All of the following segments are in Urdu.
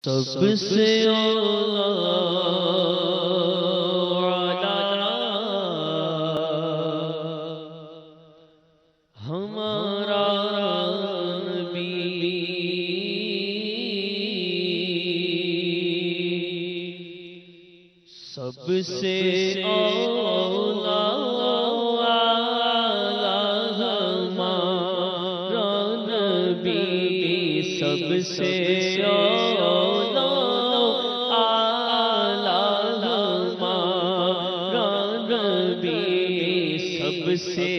سب سے ہمارا نبی، سب سے اولا ہمارا نبی، سب سے اولا ہمارا نبی، سب سے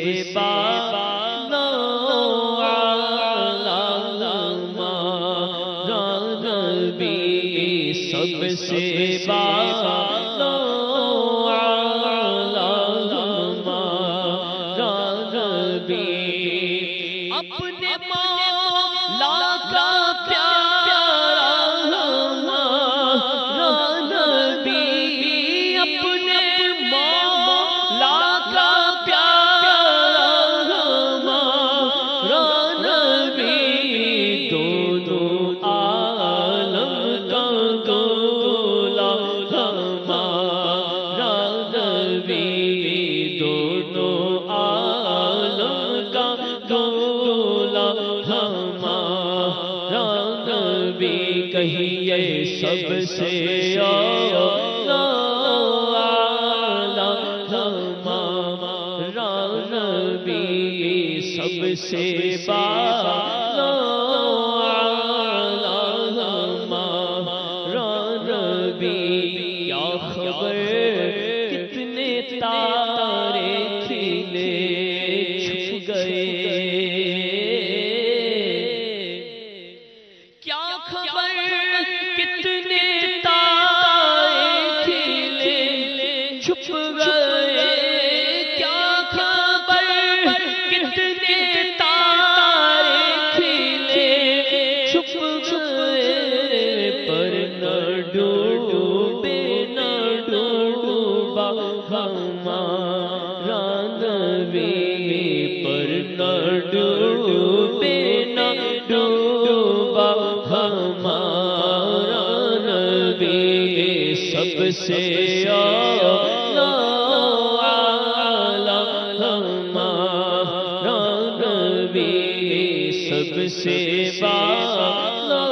سب سے بالا ہمارا نبی، اپنے مولا کا پیارا ہمارا نبی، اپنے مولا کا پیارا ہمارا نبی، دونوں عالم کا دولا ہمارا نبی، دونوں عالم کا دولا ہمارا نبی، کہیے سب سے اولا ہمارا نبی، سب سے بالا کیا خبر کتنے تارے کھلے چھپ گئے، کیا خبر کتنے تارے کھلے چھپ گئے، کیا خبر کتنے تارے کھلے چھپ گئے، پر نہ ہمارا نبی، پر نہ ڈوبے نہ ڈوبا ہمارا نبی، سب سے اولا ہمارا نبی، سب سے بالا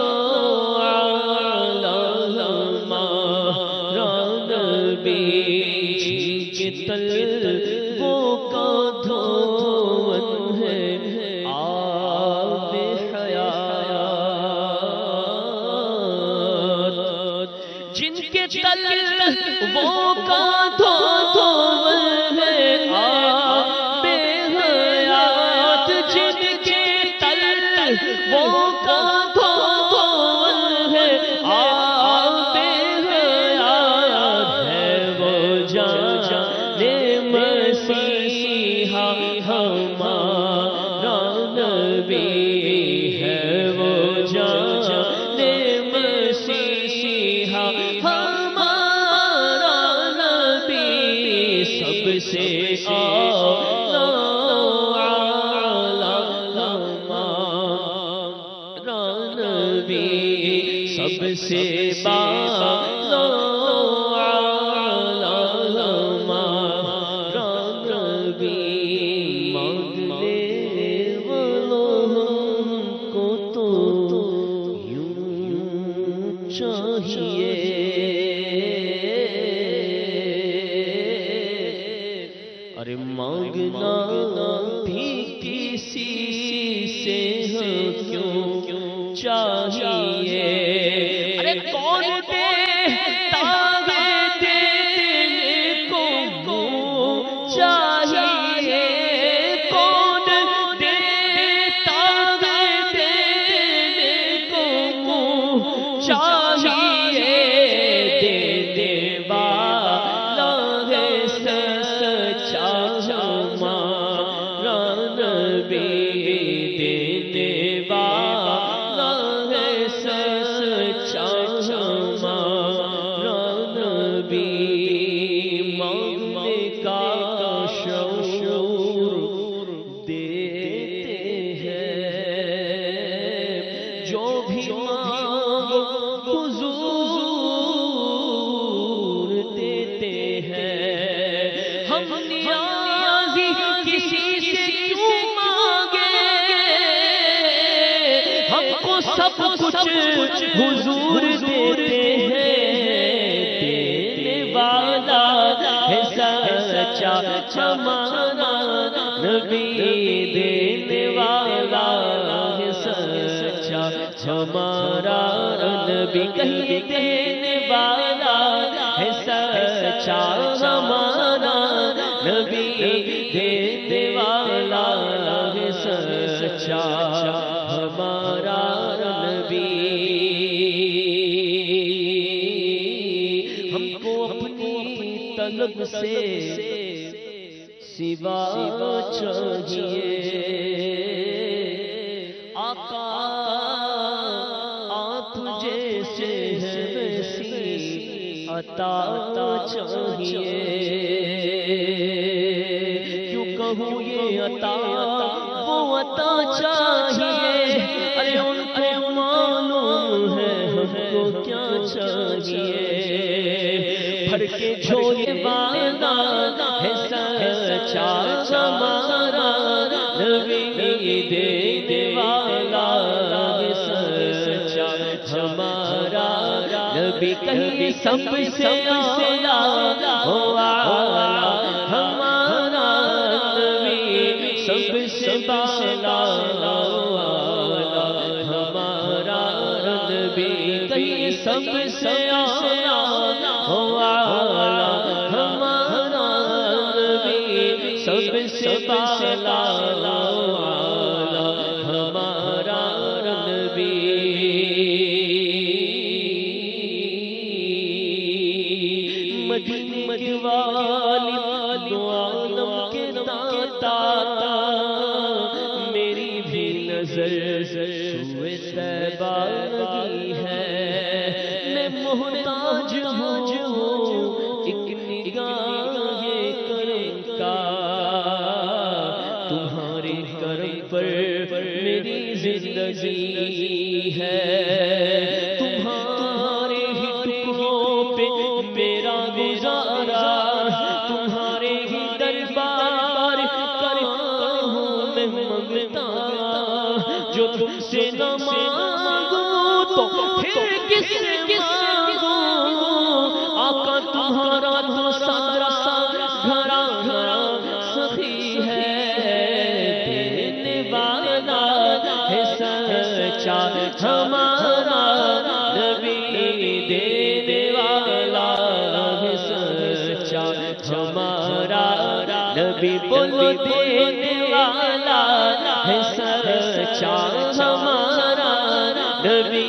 ہمارا نبی، تل وہ کا دھون ہے آب حیات، جن کے تل وہ کا دھون ہے آب حیات، جن کے تل وہ کا دھون ہے آب حیات، ہے وہ جان مسیحا ہمارا نبی، ہے وہ جان مسیحا ہمارا نبی، سب سے اولا ہمارا نبی، سب سے بالا چاہیے، ارے مانگنا بھی کسی سے کیوں چاہیے، ارے کون دیتا ہے دینے کو چاہیے، کون دیتا ہے دینے کو چاہیے، دے دے والا ہے سچا ہمارا حضور دیتے ہیں، ہم نیازی کسی سے کیوں مانگے، ہم کو سب کچھ حضور دیتے ہیں، دینے والا ہے سچا ہمارا نبی، دینے والا ہے سچا ہمارا نبی، کہیں دینے والا ہے سچا ہمارا نبی، دینے والا ہے سچا ہمارا نبی۔ ہم کو اپنی طلب سے سوا چاہیے، آقا آپ جیسے ہیں ویسی عطا چاہیے، کیوں کہوں یہ عطا وہ عطا چاہیے، ارے ان کو معلوم ہے ہم کو کیا چاہیے، بھر کے جھولے والا ہے سچا ہمارا نبی، دینے والا ہے سچا ہمارا نبی، کہیں سب سے اعلیٰ ہو ہمارا نبی، سب سے اعلیٰ ہمارا نبی، کہیں سب سے اعلیٰ ہو ہمارا نبی، سب سے اعلیٰ ہمارا نبی۔ مدینے والی دو عالم کے داتا، میری بھی نظر سوئے طیبہ لگی ہے، میں محتاج ہوں ایک نگاہ کرم کا، تمہارے کرم پر میری زندگی ہے، تمہارے ہی ٹکڑوں پہ میرا گزارا، تمہارے ہی دربار پر ہوں میں منگتا، جو تم سے نہ مانگوں تو پھر کس سے مانگوں، آقا تمہارا تو سارا گھرا گھرا سخی ہے، دینے والا ہے سچا ہمارا نبی، دینے والا ہے سچا ہمارا نبی، بولو دینے والا ہے سچا ہمارا نبی،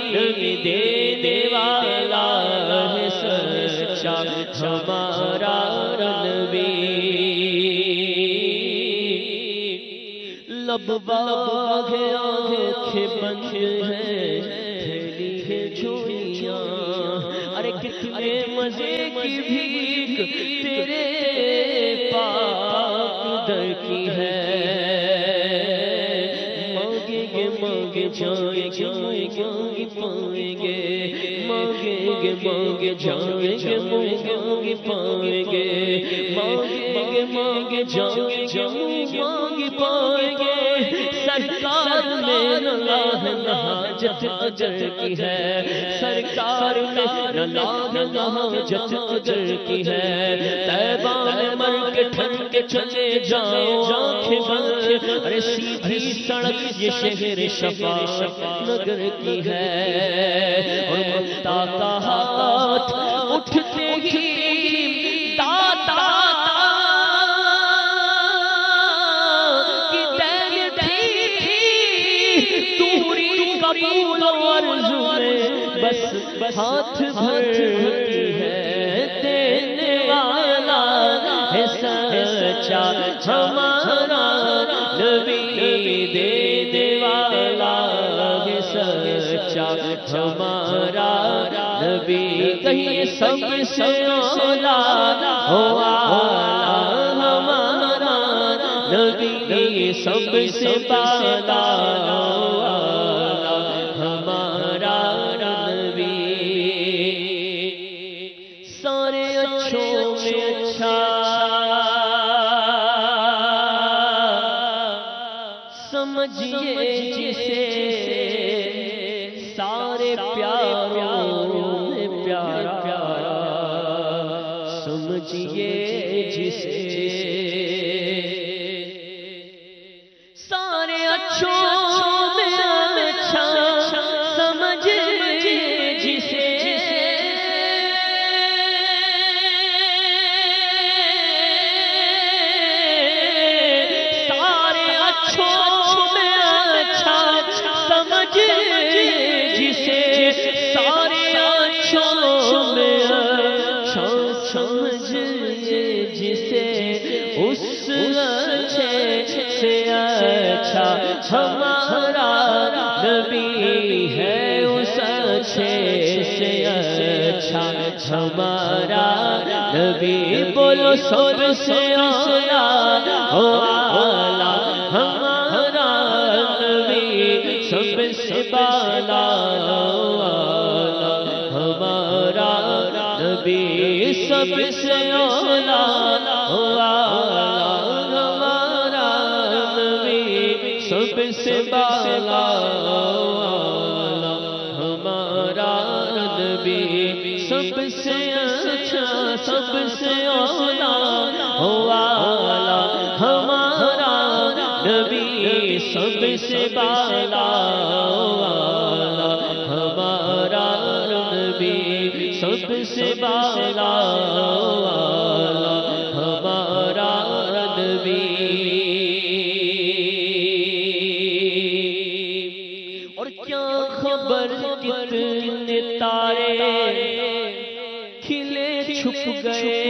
دینے والا ہے سچا ہمارا نبی۔ لب باغ آنکھیں بند ہیں، کھیلی ہے جھولیاں، ارے کتنے مزے کی بھیک تیرے پاک در کی ہے، مانگیں گے مانگے جائیں گے مانگے پائیں گے، مانگیں گے مانگے جائیں گے مانگے پائیں گے، مانگیں گے مانگے جائیں گے مانگے پائیں گے، سرکار میں نہ حاجت اجر کی ہے، سرکار میں نہ حاجت اجر کی ہے، طیبہ میں مر کے ٹھن کے چلے جاؤ آنکھیں بند، ارے سیدھی سڑک یہ شہر شفا نگر کی ہے، اور ممتا کا ہاتھ اٹھتے ہی داتا قبول عرض میں بس ہاتھ بھرتی ہے، دینے والا ہے سچا ہمارا نبی، دینے والا ہے سچا ہمارا نبی، کہیں سب سے اعلیٰ ہو ہمارا نبی، سب سے اعلیٰ ہمارا نبی۔ سمجھیے جسے سارے پیاروں میں پیارا، سمجھیے جسے سارے اچھوں میں اچھا، سمجھیے جسے سارے اچھوں میں اچھا، سمجھیے جسے سارے اچھوں میں اچھا، سمجھیے جسے اس اچھے سے اچھا ہمارا نبی ہے، اس اچھے سے اچھا ہمارا نبی، بولو سب سے اعلیٰ ہمارا نبی، سب سے بالا ہمارا نبی، سب سے اعلیٰ ہمارا نبی، سب سے بالا ہمارا نبی، سب سے اچھا، سب سے اعلیٰ ہمارا نبی، سب سے بالا ہمارا نبی، سب سے بالا ہمارا نبی۔ اور کیا خبر کتنے تارے کھلے چھپ گئے،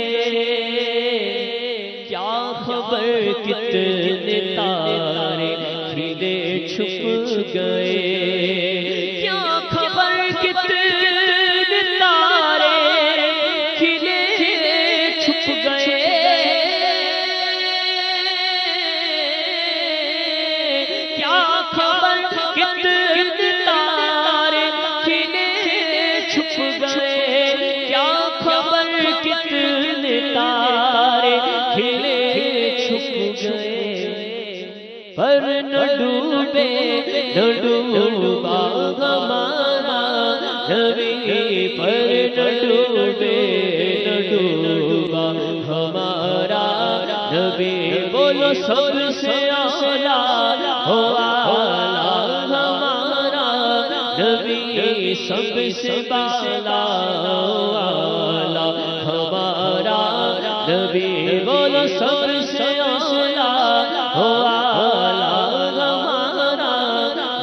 کیا خبر کتنے تارے کھلے چھپ گئے، کیا خبر کتنے تارے کھلے چھپ گئے، کیا خبر کتنے تارے کھلے چھپ گئے، کیا خبر کتنے تارے کھلے چھپ گئے، پر نہ ڈوبے نہ ڈوبا ہمارا نبی، پر نہ ڈوبے نہ ڈوبا ہمارا نبی، بولو سب سے اعلیٰ ہمارا نبی، سب سے بالا ہمارا نبی، بولو سب سے اعلیٰ ہمارا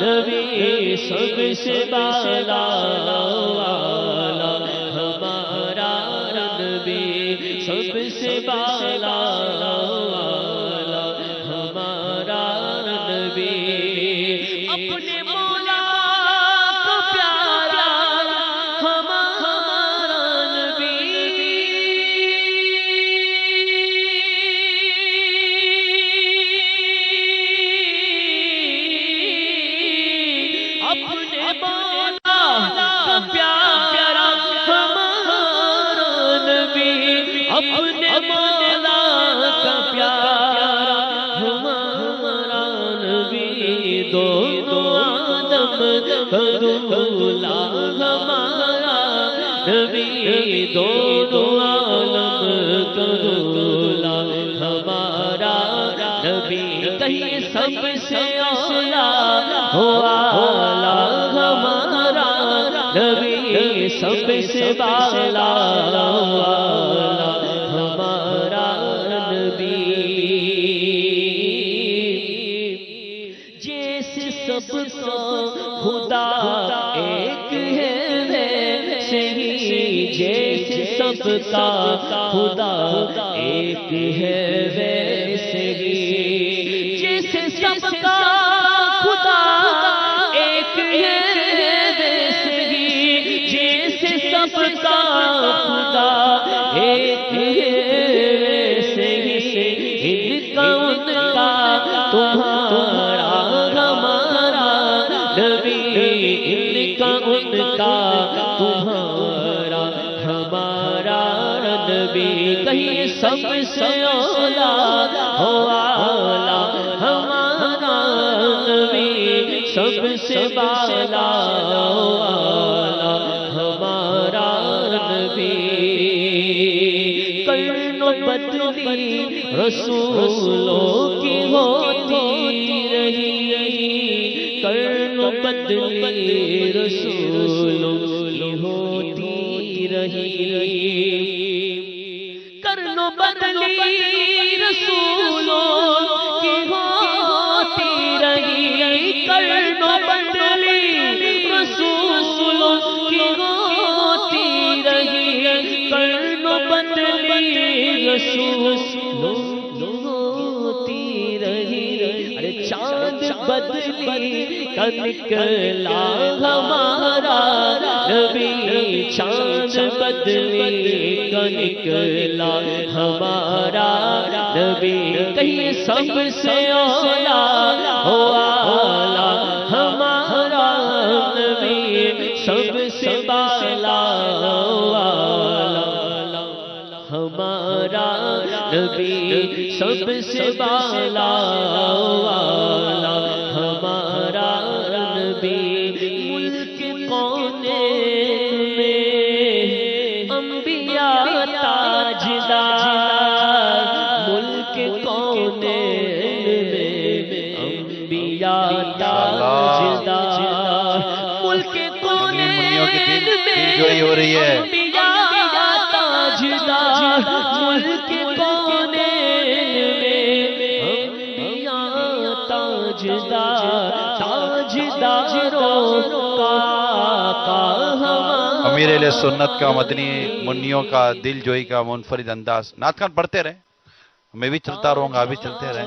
نبی، سب سے بالا ہمارا نبی، سب سے بالا ہمارا نبی، اپنے مولا کو پیارا ہمارا نبی، اپنے مولا کو پیارا ہمارا نبی، اپنے مولا کا پیارا ہمارا نبی، دونوں عالم کا دولا ہمارا نبی، دونوں عالم کا دولا ہمارا نبی، کہیں سب سے اعلیٰ ہمارا نبی، سب سے بالا ہمارا نبی، جیسے سب کا خدا ایک ہے ویسے ہی، جیسے سب کا خدا ایک ہے ویسے ہی، جیسے سب کا خدا ایک ہے ویسے ہی، جیسے سب کا خدا ایک ہے ویسے ہی، ان کا تمہارا ہمارا نبی، ان کا تمہارا ہمارا نبی، کہیں سب سے اعلیٰ ہمارا نبی، سب سے بالا والا ہمارا نبی کرن و بدلی رسولوں کی ہوتی رہی کرن و بدلی رسولوں کی ہوتی رہی کرن و بدلی رسولوں کی ہوتی رہی کرن و بدلی رسولوں کی ہوتی رہی کرن و بدلی رسولوں کی ہوتی رہی ارے چاند بدلی کا نکلا ہمارا نبی چاند بدلی کا نکلا ہمارا نبی کہیں سب سے اولا ہو آلہ ہمارا نبی سب سے بالا والا ہمارا نبی سب سے بالا والا ہمارا نبی ملک کونین میں انبیاء تاجدار ملک کونین میں انبیاء تاجدار ملک کونین میں ہو رہی ہے انبیاء تاجدار ملک کونین میں انبیاء تاجدار تاجداروں کا امیر اہل سنت کا مدنی منیوں کا دل جوئی کا منفرد انداز نعت خوان پڑھتے رہے میں بھی چلتا رہوں گا ابھی چلتے رہے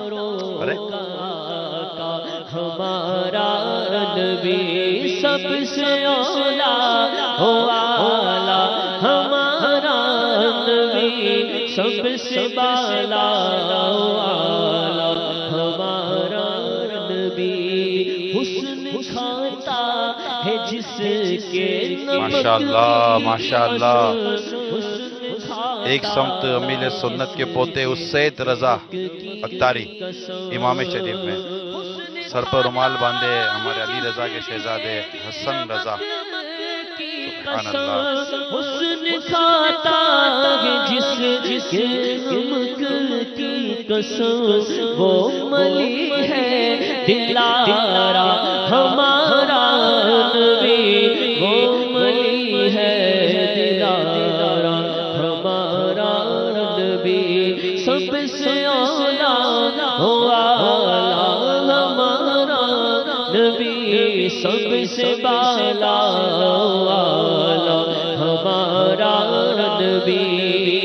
ہمارا نبی سب سے اولا ہو آلہ ہمارا نبی سب سے بالا والا ہمارا نبی حسن کھاتا ہے جس کے ماشاءاللہ ماشاءاللہ ایک سمت امیر سنت کے پوتے اس سید رضا اختاری امام شریف میں سر پر رومال باندھے ہمارے علی رضا کے شہزادے حسن رضا سبحان اللہ حسن کھاتا ہے جس کے نمک کی قسم وہ ملی ہے دلارا ہمارا نبی وہ ملی ہے دلارا ہمارا نبی سب سے اولا ہو آلہ ہمارا نبی سب سے بالا والا ہمارا نبی